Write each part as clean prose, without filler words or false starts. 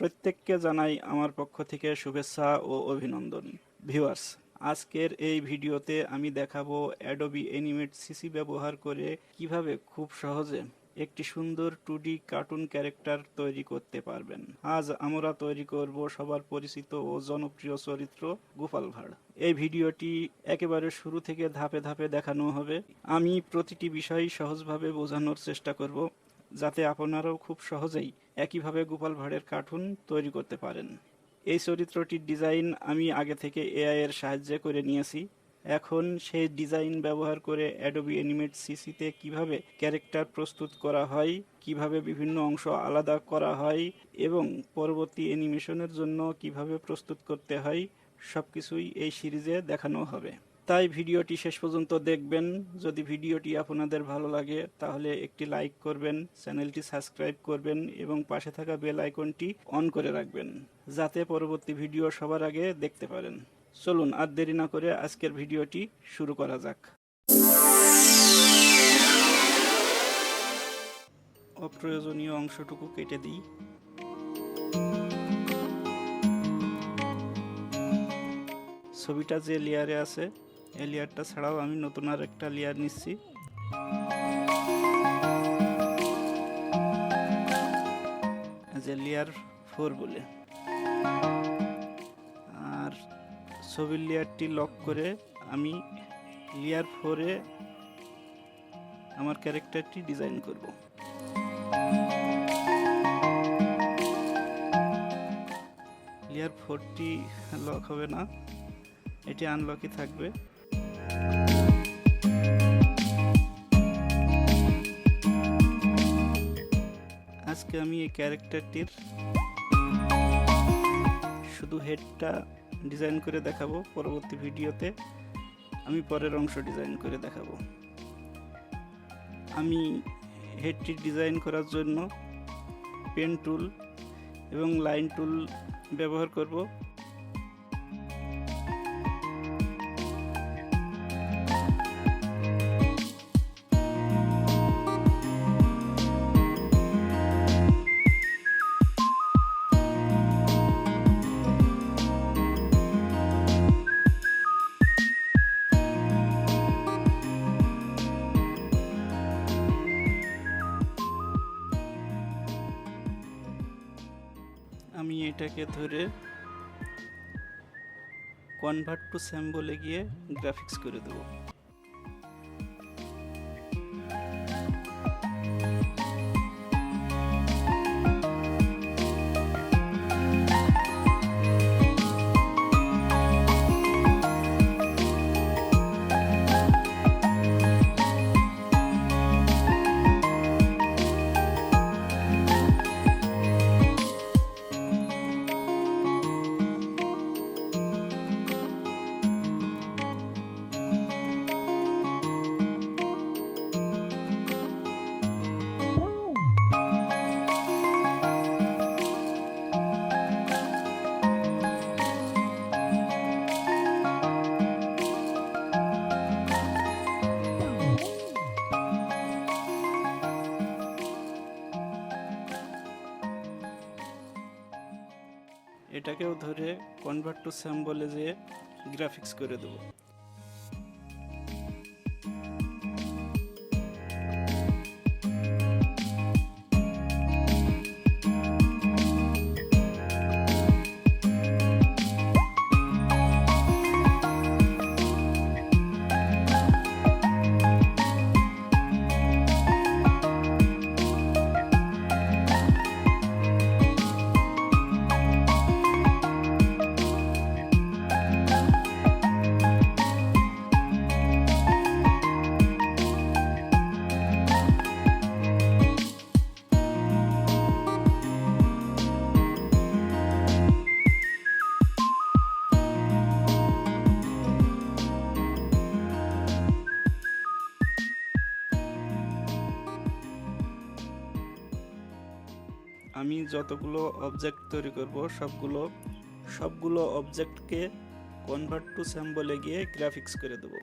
প্রত্যেককে জানাই আমার পক্ষ থেকে শুভেচ্ছা ও অভিনন্দন। ভিউয়ার্স, আজকের এই ভিডিওতে আমি দেখাবো অ্যাডোবি অ্যানিমেট সিসি ব্যবহার করে কিভাবে খুব সহজে একটি সুন্দর 2D কার্টুন ক্যারেক্টার তৈরি করতে পারবেন। আজ আমরা তৈরি করব সবার পরিচিত ও জনপ্রিয় চরিত্র গোপাল ভাঁড়। এই ভিডিওটি একেবারে শুরু থেকে ধাপে ধাপে দেখানো হবে। আমি প্রতিটি বিষয় সহজভাবে বোঝানোর চেষ্টা করব, যাতে আপনারাও খুব সহজেই একইভাবে গোপাল ভাঁড়ের কার্টুন তৈরি করতে পারেন। এই চরিত্রটির ডিজাইন আমি আগে থেকে এআই এর সাহায্যে করে নিয়েছি। এখন সেই ডিজাইন ব্যবহার করে অ্যাডোবি অ্যানিমেট সিসিতে কিভাবে ক্যারেক্টার প্রস্তুত করা হয়, কিভাবে বিভিন্ন অংশ আলাদা করা হয় এবং পরবর্তী অ্যানিমেশনের জন্য কিভাবে প্রস্তুত করতে হয়, সবকিছুই এই সিরিজে দেখানো হবে। তাই ভিডিওটি শেষ পর্যন্ত দেখবেন। যদি ভিডিওটি আপনাদের ভালো লাগে তাহলে একটি লাইক করবেন, চ্যানেলটি সাবস্ক্রাইব করবেন এবং পাশে থাকা বেল আইকনটি অন করে রাখবেন, যাতে পরবর্তী ভিডিও সবার আগে দেখতে পারেন। চলুন আর দেরি না করে আজকের ভিডিওটি শুরু করা যাক। অপ্রয়োজনীয় অংশটুকু কেটে দিই। ছবিটা যে লেয়ারে আছে এই লেয়ারটা ছাড়াও আমি নতুন আর একটা লেয়ার নিচ্ছি। যে লেয়ার 4 বলে, আর ছবির লেয়ারটি লক করে আমি লেয়ার 4-এ আমার ক্যারেক্টারটি ডিজাইন করব। লেয়ার 4টি লক হবে না, এটি আনলকই থাকবে। আজকে আমি এই ক্যারেক্টারটির শুধু হেডটা ডিজাইন করে দেখাবো, পরবর্তী ভিডিওতে আমি পরের অংশ ডিজাইন করে দেখাবো। আমি হেডটি ডিজাইন করার জন্য পেন টুল এবং লাইন টুল ব্যবহার করব। আমি এটাকে ধরে কনভার্ট টু স্যাম্বলে গিয়ে গ্রাফিক্স করে দেব। এটাকেও ধরে কনভার্ট টু স্যাম্বলে যেয়ে গ্রাফিক্স করে দেব। আমি যতগুলো অবজেক্ট তৈরি করব সবগুলো অবজেক্টকে কনভার্ট টু স্যাম্বলে গিয়ে গ্রাফিক্স করে দেব।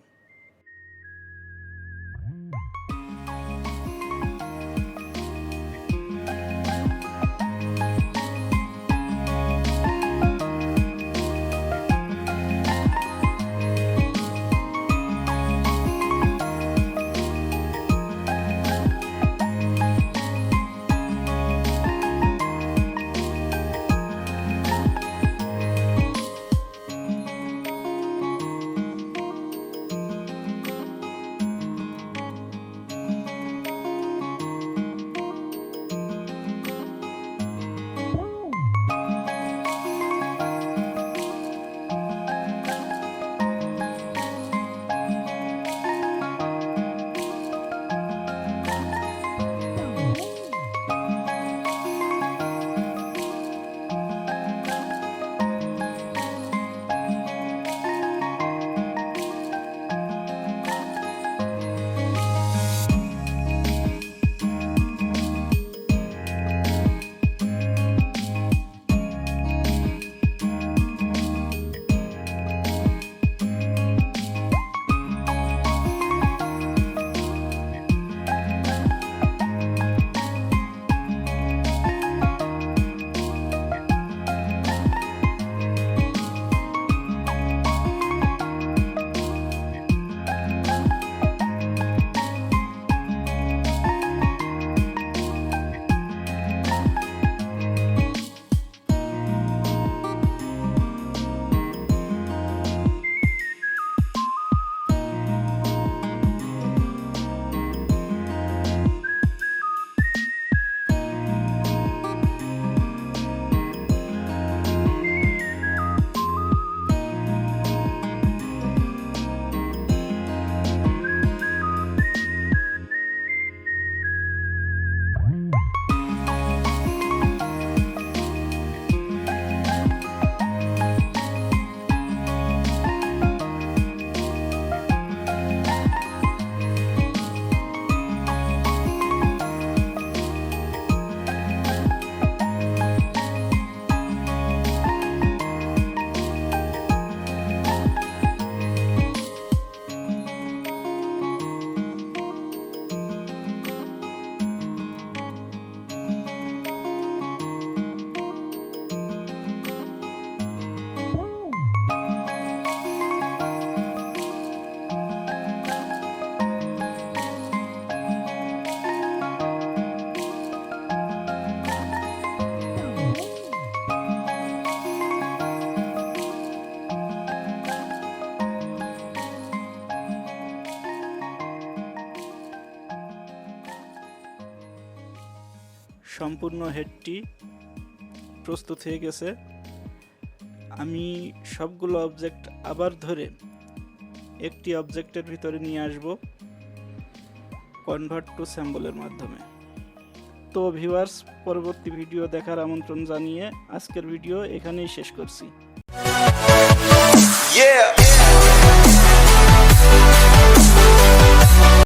সম্পূর্ণ হেডটি প্রস্তুত হয়ে গেছে। আমি সবগুলো অবজেক্ট আবার ধরে একটি অবজেক্টের ভিতরে নিয়ে আসব কনভার্ট টু স্যাম্বলের মাধ্যমে। তো ভিউয়ার্স, পরবর্তী ভিডিও দেখার আমন্ত্রণ জানিয়ে আজকের ভিডিও এখানেই শেষ করছি। Yeah.